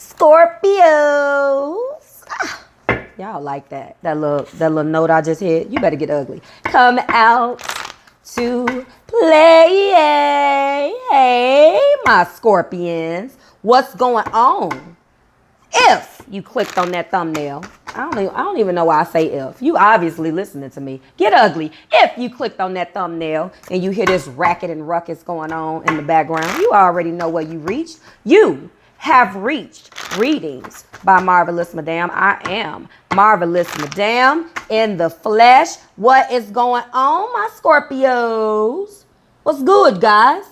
Scorpios. Y'all like that. That little note I just hit. You better get ugly. Come out to play. Hey, my Scorpions. What's going on? If you clicked on that thumbnail, I don't even know why I say if. You obviously listening to me. Get ugly. If you clicked on that thumbnail and you hear this racket and ruckus going on in the background, you already know where you reached. You have reached readings by Marvelous Madame. I am Marvelous Madame in the flesh. What is going on, my Scorpios? What's good, guys?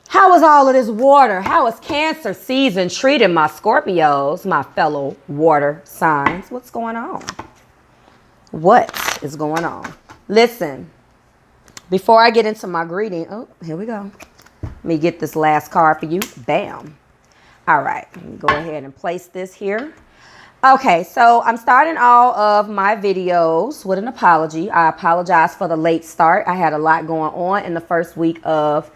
How is all of this water? How is Cancer season treating my Scorpios, my fellow water signs? What's going on? What is going on? Listen, before I get into my greeting, oh, here we go. Let me get this last card for you. Bam. All right, let me go ahead and place this here. Okay, so I'm starting all of my videos with an apology. I apologize for the late start. I had a lot going on in the first week of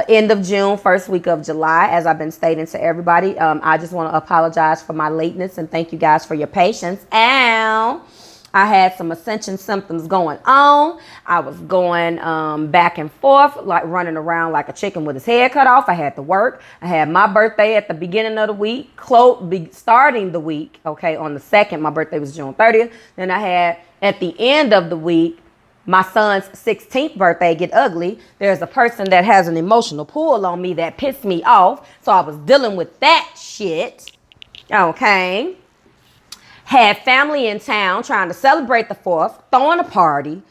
end of June, first week of July, as I've been stating to everybody. I just want to apologize for my lateness and thank you guys for your patience. And I had some ascension symptoms going on. I was going back and forth, like running around like a chicken with his head cut off. I had to work. I had my birthday at the beginning of the week, starting the week, okay, on the 2nd. My birthday was June 30th. Then I had at the end of the week, my son's 16th birthday, get ugly. There's a person that has an emotional pull on me that pissed me off. So I was dealing with that shit. Okay. Had family in town trying to celebrate the 4th, throwing a party.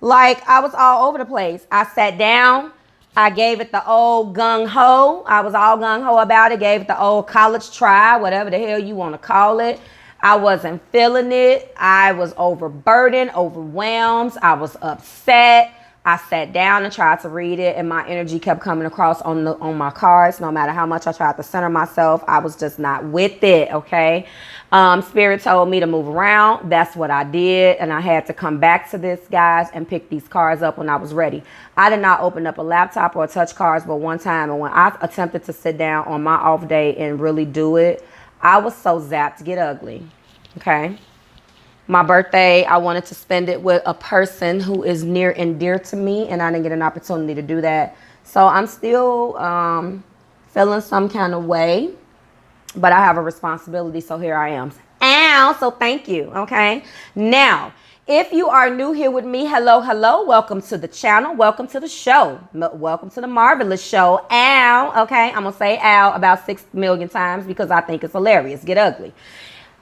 Like, I was all over the place. I sat down. I gave it the old gung-ho. I was all gung-ho about it. Gave it the old college try, whatever the hell you want to call it. I wasn't feeling it. I was overburdened, overwhelmed. I was upset. I sat down and tried to read it, and my energy kept coming across on my cards. No matter how much I tried to center myself, I was just not with it, okay? Spirit told me to move around. That's what I did, and I had to come back to this, guys, and pick these cards up when I was ready. I did not open up a laptop or touch cards but one time, and when I attempted to sit down on my off day and really do it, I was so zapped, get ugly, okay? My birthday, I wanted to spend it with a person who is near and dear to me, and I didn't get an opportunity to do that. So I'm still feeling some kind of way, but I have a responsibility, so here I am. Ow, so thank you, okay? Now, if you are new here with me, hello, hello. Welcome to the channel. Welcome to the show. Welcome to the Marvelous Show. Ow, okay? I'm going to say ow about 6 million times because I think it's hilarious. Get ugly.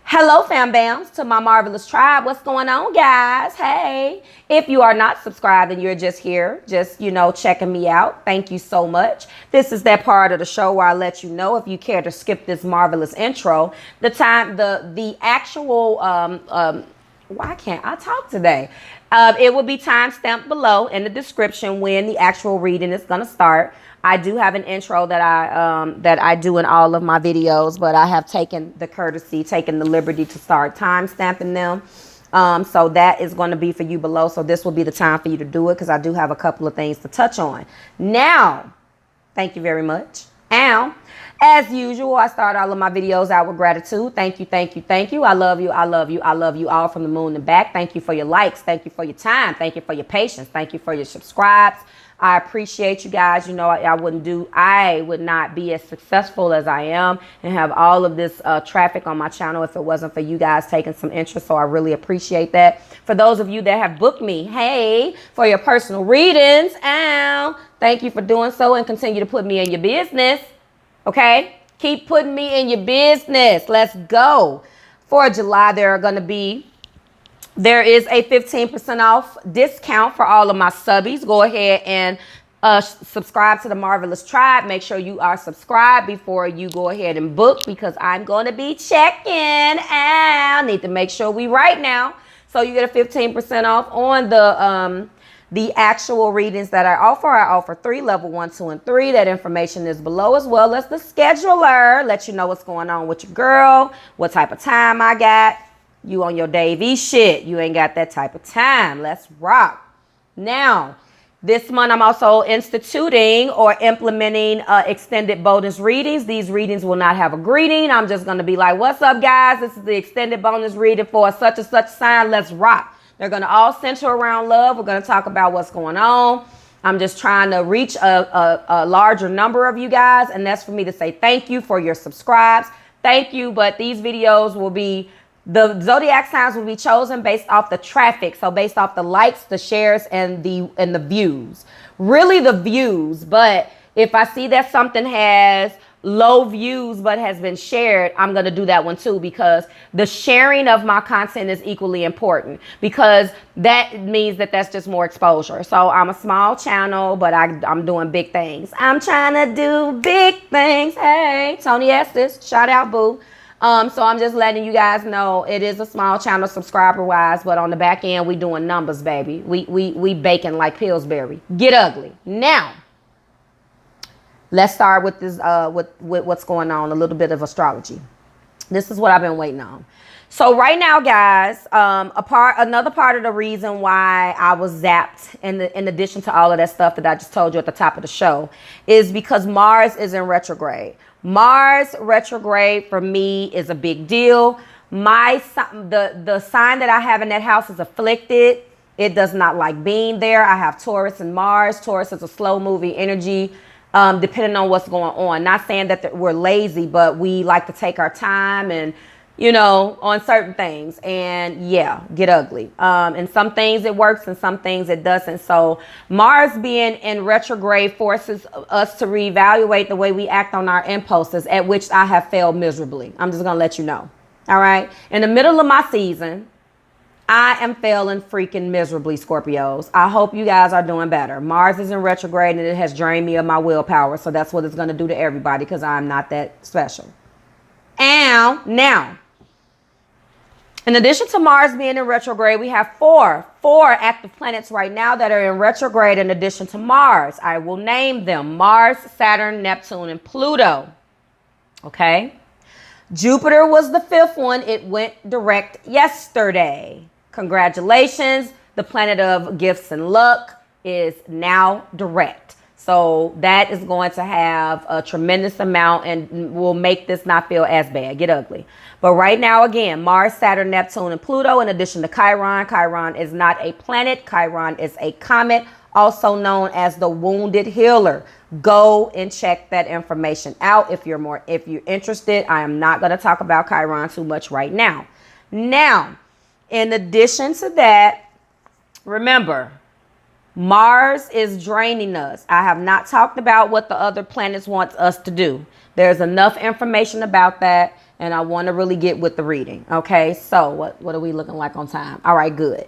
Hello, fam bams, to my Marvelous tribe. What's going on, guys? Hey, if you are not subscribed and you're just here, just, checking me out, thank you so much. This is that part of the show where I let you know, if you care to skip this marvelous intro, the actual, why can't I talk today? It will be time-stamped below in the description when the actual reading is going to start. I do have an intro that I do in all of my videos, but I have taken the liberty to start time-stamping them. So that is going to be for you below. So this will be the time for you to do it because I do have a couple of things to touch on. Now, thank you very much. Ow. As usual, I start all of my videos out with gratitude. Thank you, thank you, thank you. I love you, I love you, I love you all from the moon and back. Thank you for your likes. Thank you for your time. Thank you for your patience. Thank you for your subscribes. I appreciate you guys. I would not be as successful as I am and have all of this traffic on my channel if it wasn't for you guys taking some interest. So I really appreciate that. For those of you that have booked me, hey, for your personal readings, ow, thank you for doing so and continue to put me in your business. Okay, keep putting me in your business. Let's go. For July, there is a 15% off discount for all of my subbies. Go ahead and subscribe to the Marvelous Tribe. Make sure you are subscribed before you go ahead and book because I'm going to be checking. I need to make sure we right now. So you get a 15% off on the actual readings that I offer. I offer 3, level 1, 2, and 3. That information is below, as well as the scheduler. Let you know what's going on with your girl, what type of time I got. You on your Davey shit. You ain't got that type of time. Let's rock. Now, This month, I'm also instituting or implementing extended bonus readings. These readings will not have a greeting. I'm just going to be like, what's up, guys? This is the extended bonus reading for such and such sign. Let's rock. They're going to all center around love. We're going to talk about what's going on. I'm just trying to reach a larger number of you guys. And that's for me to say thank you for your subscribes. Thank you. But these videos will be, the zodiac signs will be chosen based off the traffic. So based off the likes, the shares, and the views. Really the views. But if I see that something has low views but has been shared, I'm going to do that one too, because the sharing of my content is equally important, because that means that that's just more exposure. So I'm a small channel, but I'm doing big things. I'm trying to do big things. Hey, Tony Estes, shout out, boo. So I'm just letting you guys know it is a small channel subscriber wise, but on the back end, we doing numbers, baby. We baking like Pillsbury. Get ugly. Now, let's start with this, with what's going on, a little bit of astrology. This is what I've been waiting on. So right now, guys, another part of the reason why I was zapped, in addition to all of that stuff that I just told you at the top of the show, is because Mars is in retrograde. Mars retrograde for me is a big deal. The sign that I have in that house is afflicted. It does not like being there. I have Taurus and Mars. Taurus is a slow moving energy. Depending on what's going on. Not saying that we're lazy, but we like to take our time and, you know, on certain things. And yeah, get ugly. And some things it works and some things it doesn't. So Mars being in retrograde forces us to reevaluate the way we act on our impulses, at which I have failed miserably. I'm just going to let you know. All right. In the middle of my season, I am failing freaking miserably, Scorpios. I hope you guys are doing better. Mars is in retrograde and it has drained me of my willpower. So that's what it's going to do to everybody, because I'm not that special. And now, in addition to Mars being in retrograde, we have four active planets right now that are in retrograde in addition to Mars. I will name them: Mars, Saturn, Neptune, and Pluto. Okay. Jupiter was the fifth one. It went direct yesterday. Congratulations. The planet of gifts and luck is now direct. So that is going to have a tremendous amount and will make this not feel as bad. Get ugly. But right now, again, Mars, Saturn, Neptune, and Pluto, in addition to Chiron. Chiron is not a planet. Chiron is a comet, also known as the wounded healer. Go and check that information out if you're interested. I am not going to talk about Chiron too much right now. Now, in addition to that, remember, Mars is draining us. I have not talked about what the other planets want us to do. There's enough information about that, and I want to really get with the reading. Okay, so what are we looking like on time? All right, good.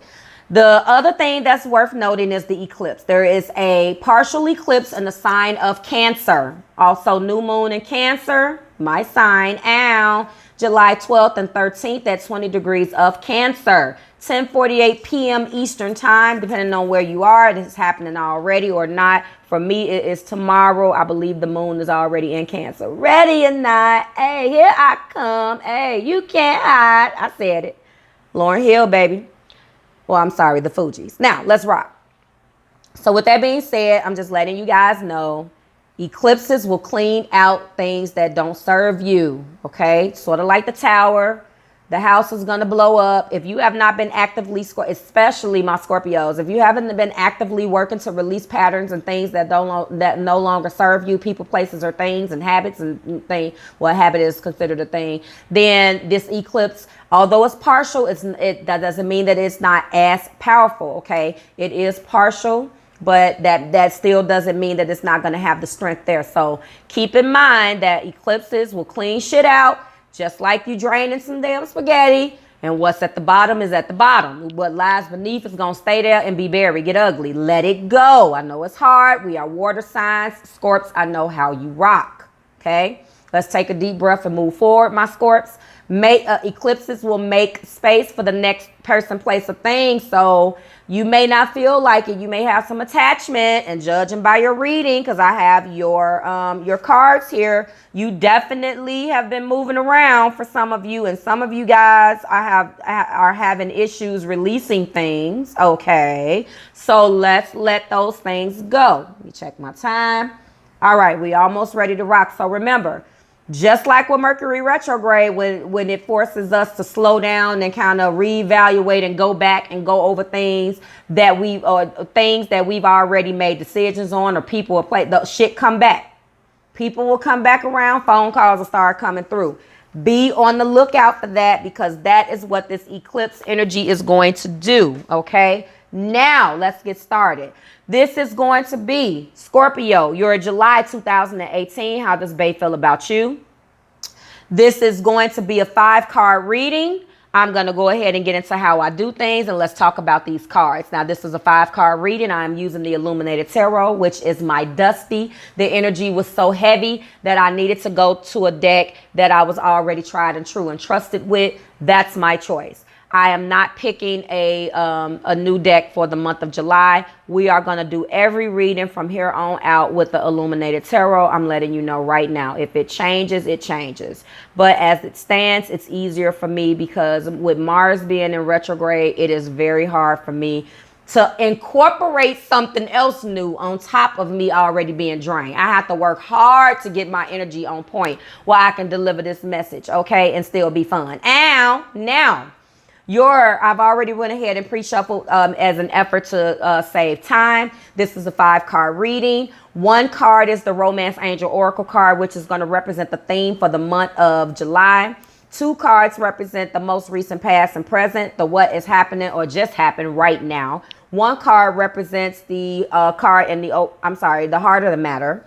The other thing that's worth noting is the eclipse. There is a partial eclipse in the sign of Cancer. Also, new moon in Cancer, my sign, and July 12th and 13th at 20 degrees of Cancer. 10:48 p.m. Eastern time, depending on where you are. It is happening already or not. For me, it is tomorrow. I believe the moon is already in Cancer. Ready or not, hey, here I come. Hey, you can't hide. I said it. Lauryn Hill, baby. Well, I'm sorry, the Fugees. Now, let's rock. So with that being said, I'm just letting you guys know eclipses will clean out things that don't serve you, okay? Sort of like the tower. The house is going to blow up. If you have not been actively, especially my Scorpios, if you haven't been actively working to release patterns and things that no longer serve you, people, places, or things, and habits and things, well, habit is considered a thing, then this eclipse, although it's partial, that doesn't mean that it's not as powerful, okay? It is partial, but that still doesn't mean that it's not going to have the strength there. So keep in mind that eclipses will clean shit out, just like you draining some damn spaghetti. And what's at the bottom is at the bottom. What lies beneath is going to stay there and be buried. Get ugly. Let it go. I know it's hard. We are water signs. Scorps, I know how you rock. Okay? Let's take a deep breath and move forward, my Scorps. Eclipses will make space for the next person, place, or thing. So you may not feel like it. You may have some attachment, and judging by your reading, because I have your cards here, you definitely have been moving around for some of you, and some of you guys are having issues releasing things. Okay, so let's let those things go. Let me check my time. All right, we almost ready to rock. So remember, just like with Mercury retrograde, when it forces us to slow down and kind of reevaluate and go back and go over things that we've already made decisions on, or people will play, the shit come back. People will come back around. Phone calls will start coming through. Be on the lookout for that, because that is what this eclipse energy is going to do. Okay. Now let's get started. This is going to be Scorpio. You're July 2018. How does Bae feel about you? This is going to be a 5-card reading. I'm going to go ahead and get into how I do things, and let's talk about these cards. Now, this is a 5-card reading. I'm using the Illuminated Tarot, which is my dusty. The energy was so heavy that I needed to go to a deck that I was already tried and true and trusted with. That's my choice. I am not picking a new deck for the month of July. We are going to do every reading from here on out with the Illuminated Tarot. I'm letting you know right now. If it changes, it changes. But as it stands, it's easier for me, because with Mars being in retrograde, it is very hard for me to incorporate something else new on top of me already being drained. I have to work hard to get my energy on point where I can deliver this message, okay, and still be fun. Now, I've already went ahead and pre-shuffled as an effort to save time. This is a 5-card reading. 1 card is the Romance Angel Oracle card, which is going to represent the theme for the month of July. 2 cards represent the most recent past and present, the what is happening or just happened right now. 1 card represents the card in the heart of the matter,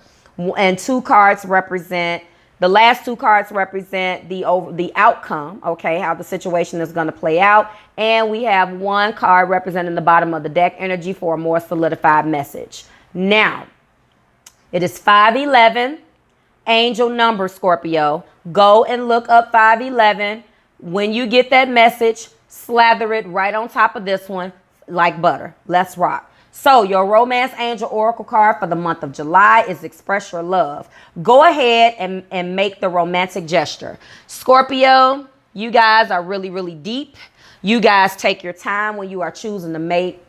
and 2 cards represent. The last 2 cards represent the outcome, okay, how the situation is going to play out. And we have 1 card representing the bottom of the deck energy for a more solidified message. Now, it is 511, angel number, Scorpio. Go and look up 511. When you get that message, slather it right on top of this one like butter. Let's rock. So your Romance Angel Oracle card for the month of July is Express Your Love. Go ahead and make the romantic gesture. Scorpio, you guys are really, really deep. You guys take your time when you are choosing to mate,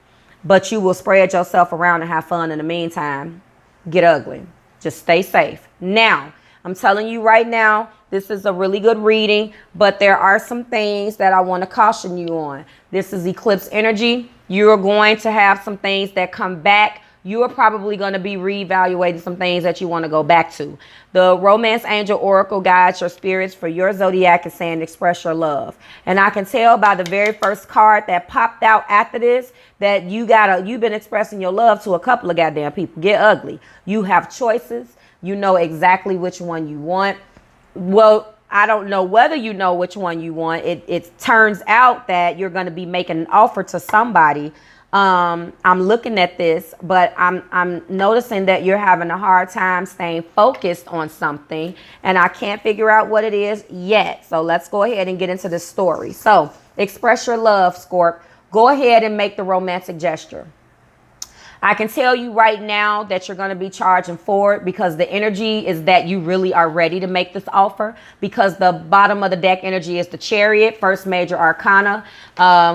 but you will spread yourself around and have fun in the meantime. Get ugly. Just stay safe. Now, I'm telling you right now, this is a really good reading, but there are some things that I want to caution you on. This is eclipse energy. You're going to have some things that come back. You are probably going to be reevaluating some things that you want to go back to. The Romance Angel Oracle guides your spirits for your zodiac is saying express your love. And I can tell by the very first card that popped out after this that you've been expressing your love to a couple of goddamn people. Get ugly. You have choices. You know exactly which one you want. Well, I don't know whether you know which one you want. It turns out that you're going to be making an offer to somebody. I'm looking at this, but I'm noticing that you're having a hard time staying focused on something, and I can't figure out what it is yet. So let's go ahead and get into this story. So express your love, Scorp. Go ahead and make the romantic gesture. I can tell you right now that you're going to be charging forward, because the energy is that you really are ready to make this offer, because the bottom of the deck energy is the Chariot, first major arcana.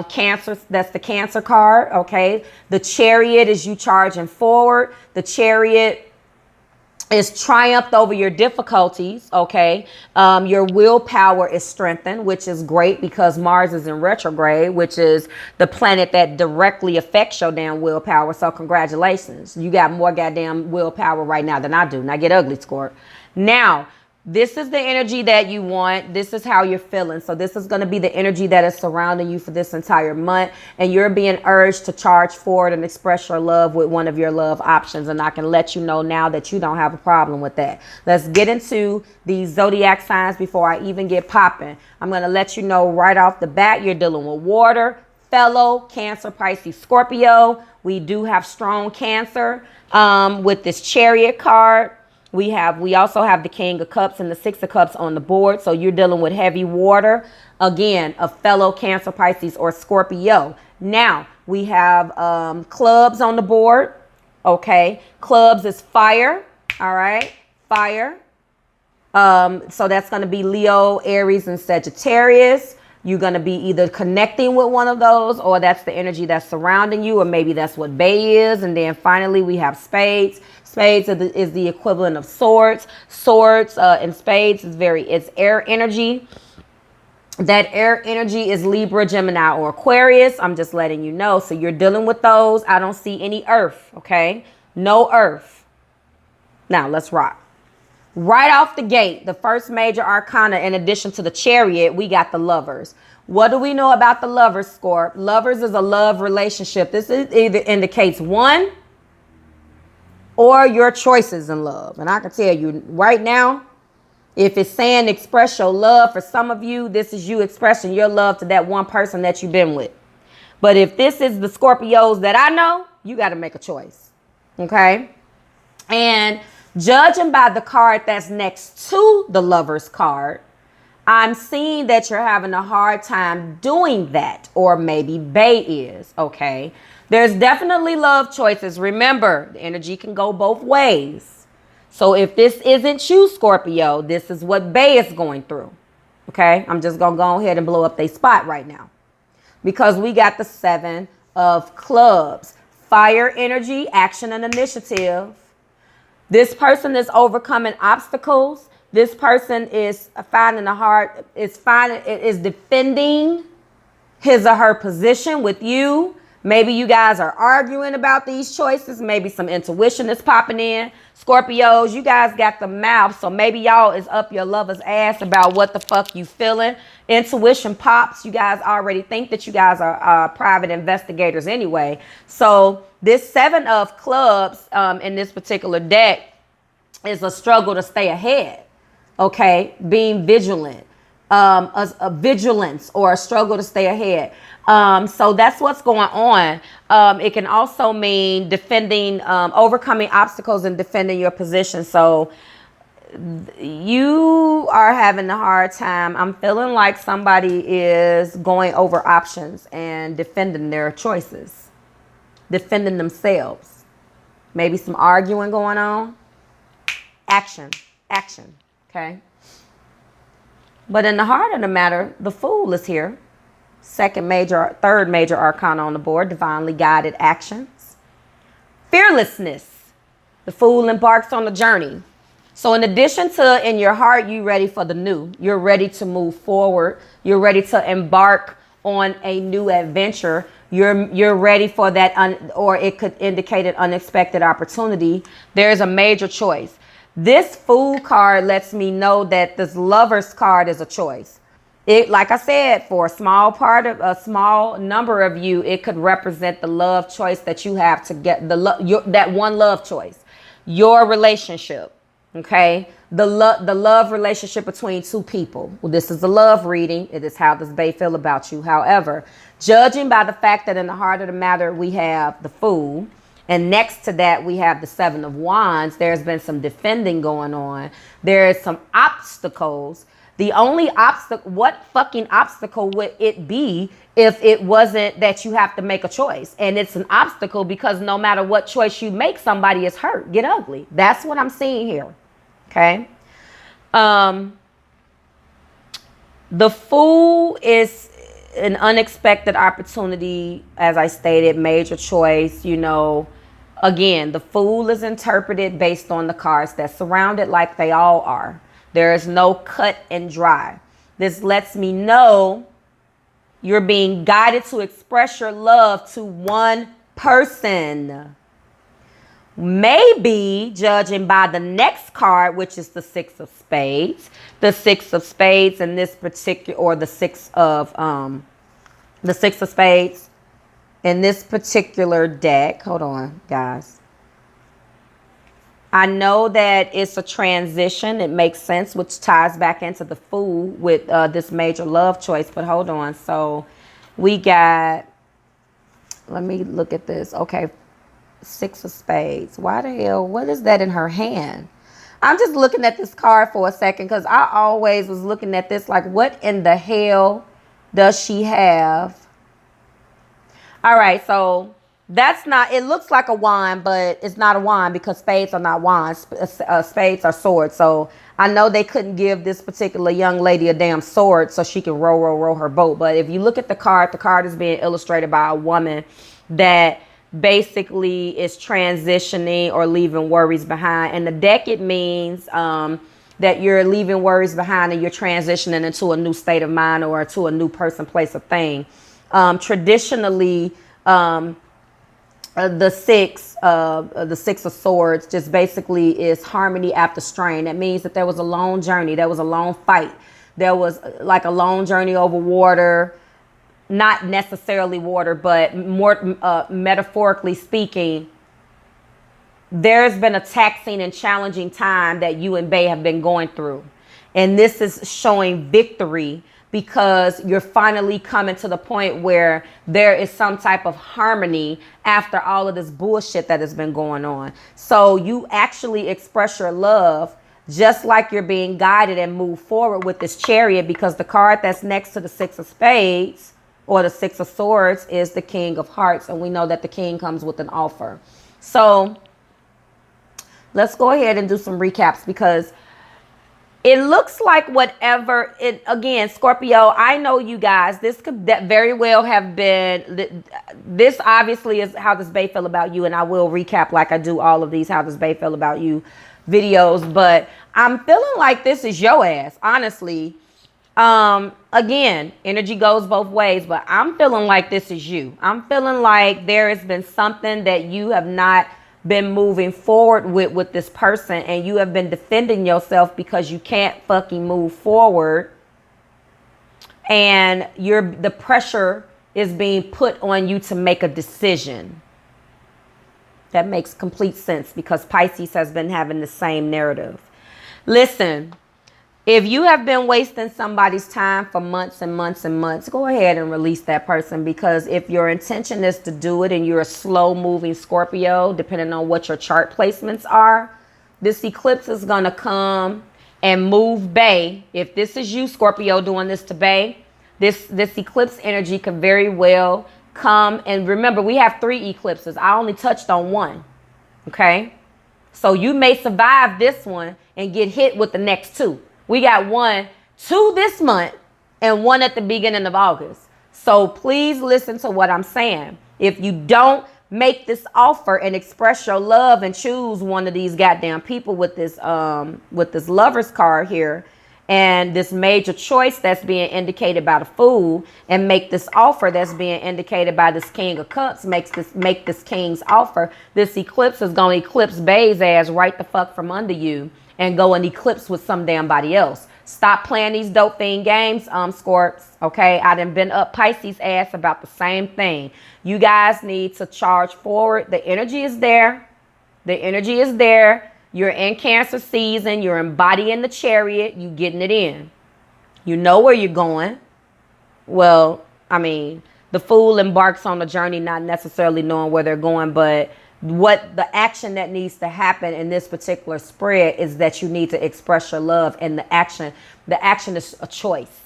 Cancer, that's the Cancer card. Okay. The Chariot is you charging forward. The Chariot is triumphed over your difficulties. Okay. Your willpower is strengthened, which is great, because Mars is in retrograde, which is the planet that directly affects your damn willpower. So congratulations. You got more goddamn willpower right now than I do. Now get ugly, Scorp. Now, this is the energy that you want. This is how you're feeling. So this is going to be the energy that is surrounding you for this entire month. And you're being urged to charge forward and express your love with one of your love options. And I can let you know now that you don't have a problem with that. Let's get into these zodiac signs before I even get popping. I'm going to let you know right off the bat, you're dealing with water, fellow Cancer, Pisces, Scorpio. We do have strong Cancer with this Chariot card. We also have the King of Cups and the Six of Cups on the board. So you're dealing with heavy water. Again, a fellow Cancer, Pisces, or Scorpio. Now, we have clubs on the board. Okay. Clubs is fire. All right. Fire. So that's going to be Leo, Aries, and Sagittarius. You're going to be either connecting with one of those, or that's the energy that's surrounding you, or maybe that's what Bae is. And then finally, we have spades. Spades is the equivalent of swords. Swords and spades it's air energy. That air energy is Libra, Gemini, or Aquarius. I'm just letting you know. So you're dealing with those. I don't see any earth, okay? No earth. Now, let's rock. Right off the gate, the first major arcana, in addition to the Chariot, we got the Lovers. What do we know about the Lovers, Scorp? Lovers is a love relationship. This either indicates one or your choices in love. And I can tell you right now, if it's saying express your love, for some of you, this is you expressing your love to that one person that you've been with. But if this is the Scorpios that I know, you got to make a choice. Okay? And judging by the card that's next to the Lovers card, I'm seeing that you're having a hard time doing that. Or maybe Bae is. Okay? There's definitely love choices. Remember, the energy can go both ways. So if this isn't you, Scorpio, this is what Bae is going through. Okay? I'm just going to go ahead and blow up their spot right now. Because we got the Seven of Clubs. Fire energy, action, and initiative. This person is overcoming obstacles. This person is is defending his or her position with you. Maybe you guys are arguing about these choices. Maybe some intuition is popping in. Scorpios, you guys got the mouth, so maybe y'all is up your lover's ass about what the fuck you feeling. Intuition pops. You guys already think that you guys are private investigators anyway. So this Seven of Clubs in this particular deck is a struggle to stay ahead. Okay, being vigilant. A vigilance or a struggle to stay ahead. So that's what's going on. It can also mean defending, overcoming obstacles and defending your position. So you are having a hard time. I'm feeling like somebody is going over options and defending their choices, defending themselves. Maybe some arguing going on. Action. Okay. But in the heart of the matter, the Fool is here. Third major arcana on the board, divinely guided actions. Fearlessness. The Fool embarks on a journey. So in addition to in your heart, you ready for the new. You're ready to move forward. You're ready to embark on a new adventure. You're ready for that, or it could indicate an unexpected opportunity. There's a major choice. This Fool card lets me know that this Lovers card is a choice. It, like I said, for a small number of you, it could represent the love choice that you have to get that one love choice, your relationship. Okay, the love relationship between two people. Well, this is a love reading. It is how does Bae feel about you. However, judging by the fact that in the heart of the matter we have the Fool. And next to that, we have the Seven of Wands. There's been some defending going on. There's some obstacles. The only obstacle, what fucking obstacle would it be if it wasn't that you have to make a choice? And it's an obstacle because no matter what choice you make, somebody is hurt, get ugly. That's what I'm seeing here. Okay. The Fool is an unexpected opportunity. As I stated, major choice, Again, the Fool is interpreted based on the cards that surround it, like they all are. There is no cut and dry. This lets me know you're being guided to express your love to one person. Maybe, judging by the next card, which is the Six of Spades. The Six of Spades in this particular, or the Six of Spades. In this particular deck, hold on, guys. I know that it's a transition. It makes sense, which ties back into the Fool with this major love choice. But hold on. So we got, let me look at this. Okay, Six of Spades. Why the hell? What is that in her hand? I'm just looking at this card for a second because I always was looking at this like, what in the hell does she have? All right, so that's not, it looks like a wand, but it's not a wand because spades are not wands. Spades are swords. So I know they couldn't give this particular young lady a damn sword so she can row her boat. But if you look at the card is being illustrated by a woman that basically is transitioning or leaving worries behind. And the deck, it means that you're leaving worries behind and you're transitioning into a new state of mind or to a new person, place, or thing. Traditionally, the six of swords just basically is harmony after strain. That means that there was a long journey. There was a long fight. There was like a long journey over water, not necessarily water, but more metaphorically speaking, there's been a taxing and challenging time that you and Bae have been going through. And this is showing victory because you're finally coming to the point where there is some type of harmony after all of this bullshit that has been going on. So you actually express your love just like you're being guided and move forward with this Chariot, because the card that's next to the Six of Spades or the Six of Swords is the King of Hearts. And we know that the King comes with an offer. So let's go ahead and do some recaps, because it looks like whatever it, again, Scorpio, I know you guys, this could that very well have been, this obviously is How Does Bae Feel About You, and I will recap like I do all of these How Does Bae Feel About You videos, but I'm feeling like this is your ass, honestly. Again, energy goes both ways, but I'm feeling like this is you. I'm feeling like there has been something that you have not been moving forward with this person, and you have been defending yourself because you can't fucking move forward, and the pressure is being put on you to make a decision. That makes complete sense because Pisces has been having the same narrative. Listen, if you have been wasting somebody's time for months and months and months, go ahead and release that person, because if your intention is to do it and you're a slow moving Scorpio, depending on what your chart placements are, this eclipse is going to come and move Bae. If this is you, Scorpio, doing this to Bae, this eclipse energy could very well come. And remember, we have 3 eclipses. I only touched on 1. Okay. So you may survive this one and get hit with the next 2. We got 2 this month and 1 at the beginning of August. So please listen to what I'm saying. If you don't make this offer and express your love and choose one of these goddamn people with this Lover's card here and this major choice that's being indicated by the Fool, and make this offer that's being indicated by this King of Cups, make this King's offer, this eclipse is going to eclipse Bae's ass right the fuck from under you and go and eclipse with some damn body else. Stop playing these dope fiend games, Scorps. Okay, I done been up Pisces ass about the same thing. You guys need to charge forward. The energy is there. The energy is there. You're in Cancer season. You're embodying the Chariot. You getting it in. You know where you're going. Well, I mean, the Fool embarks on a journey not necessarily knowing where they're going, but what the action that needs to happen in this particular spread is that you need to express your love, and the action is a choice.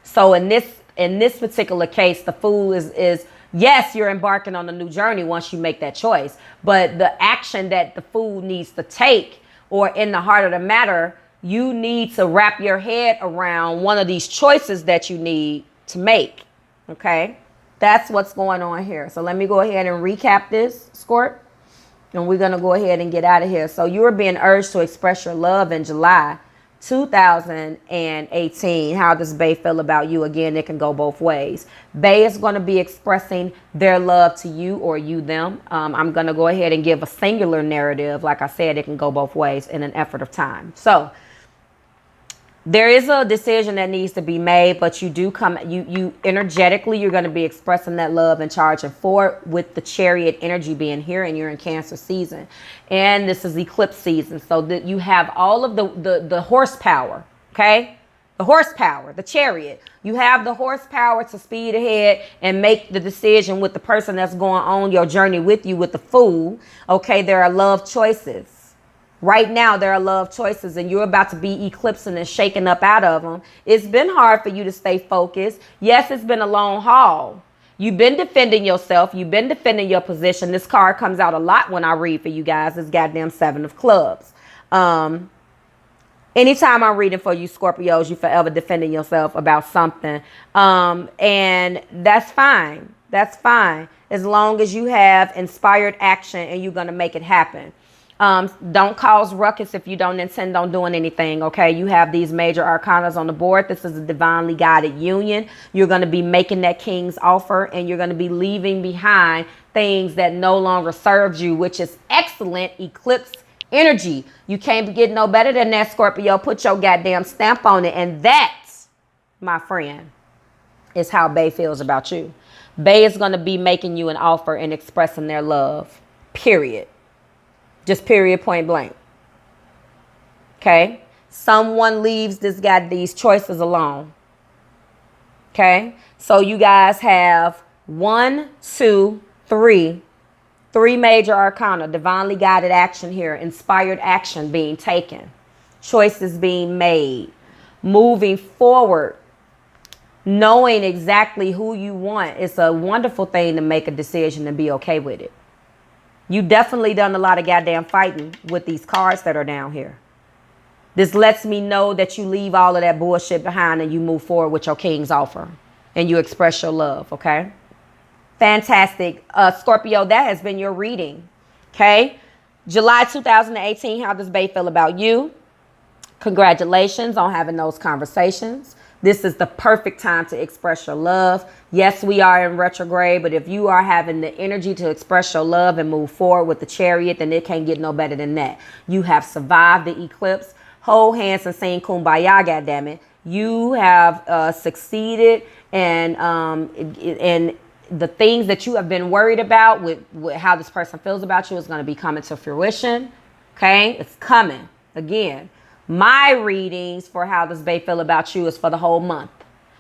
So in this particular case, the Fool is yes, you're embarking on a new journey once you make that choice, but the action that the Fool needs to take, or in the heart of the matter, you need to wrap your head around one of these choices that you need to make. Okay, that's what's going on here. So let me go ahead and recap this, Scorp. And we're going to go ahead and get out of here. So you were being urged to express your love in July 2018. How does Bae feel about you? Again, it can go both ways. Bae is going to be expressing their love to you, or you them. I'm going to go ahead and give a singular narrative. Like I said, it can go both ways in an effort of time. So there is a decision that needs to be made, but you do come, you energetically, you're going to be expressing that love and charging forward with the Chariot energy being here, and you're in Cancer season. And this is eclipse season. So that you have all of the horsepower, okay? The horsepower, the Chariot. You have the horsepower to speed ahead and make the decision with the person that's going on your journey with you, with the Fool. Okay, there are love choices. Right now, there are love choices and you're about to be eclipsing and shaking up out of them. It's been hard for you to stay focused. Yes, it's been a long haul. You've been defending yourself. You've been defending your position. This card comes out a lot when I read for you guys. This goddamn 7 of clubs. Anytime I'm reading for you, Scorpios, you forever defending yourself about something. And that's fine. That's fine. As long as you have inspired action and you're going to make it happen. Don't cause ruckus if you don't intend on doing anything, okay? You have these major arcanas on the board. This is a divinely guided union. You're going to be making that king's offer and you're going to be leaving behind things that no longer serves you, which is excellent eclipse energy. You can't get no better than that, Scorpio. Put your goddamn stamp on it. And that, my friend, is how Bae feels about you. Bae is going to be making you an offer and expressing their love, period. Just period, point blank. Okay? Someone leaves these choices alone. Okay? So you guys have 1, 2, 3 major arcana, divinely guided action here, inspired action being taken, choices being made, moving forward, knowing exactly who you want. It's a wonderful thing to make a decision and be okay with it. You definitely done a lot of goddamn fighting with these cards that are down here. This lets me know that you leave all of that bullshit behind and you move forward with your king's offer and you express your love, okay? Fantastic. Scorpio, that has been your reading, okay? July 2018, how does Bae feel about you? Congratulations on having those conversations. This is the perfect time to express your love. Yes, we are in retrograde, but if you are having the energy to express your love and move forward with the Chariot, then it can't get no better than that. You have survived the eclipse. Hold hands and sing Kumbaya, goddammit. You have succeeded, and the things that you have been worried about with how this person feels about you is going to be coming to fruition. Okay? It's coming. Again, my readings for how does Bae feel about you is for the whole month.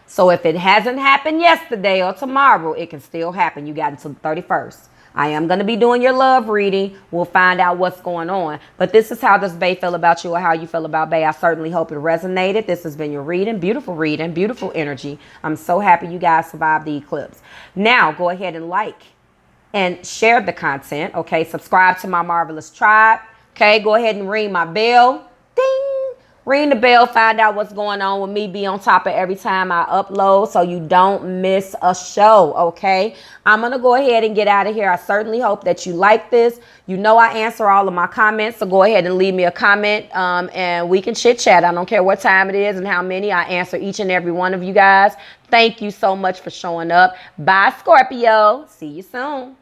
So if it hasn't happened yesterday or tomorrow, it can still happen. You got until the 31st. I am going to be doing your love reading. We'll find out what's going on. But this is how does Bae feel about you or how you feel about Bae. I certainly hope it resonated. This has been your reading. Beautiful energy. I'm so happy you guys survived the eclipse. Now, go ahead and like and share the content. Okay, subscribe to my marvelous tribe. Okay, go ahead and ring my bell. Ding. Ring the bell, find out what's going on with me. Be on top of every time I upload so you don't miss a show, okay? I'm going to go ahead and get out of here. I certainly hope that you like this. You know I answer all of my comments, so go ahead and leave me a comment and we can chit-chat. I don't care what time it is and how many. I answer each and every one of you guys. Thank you so much for showing up. Bye, Scorpio. See you soon.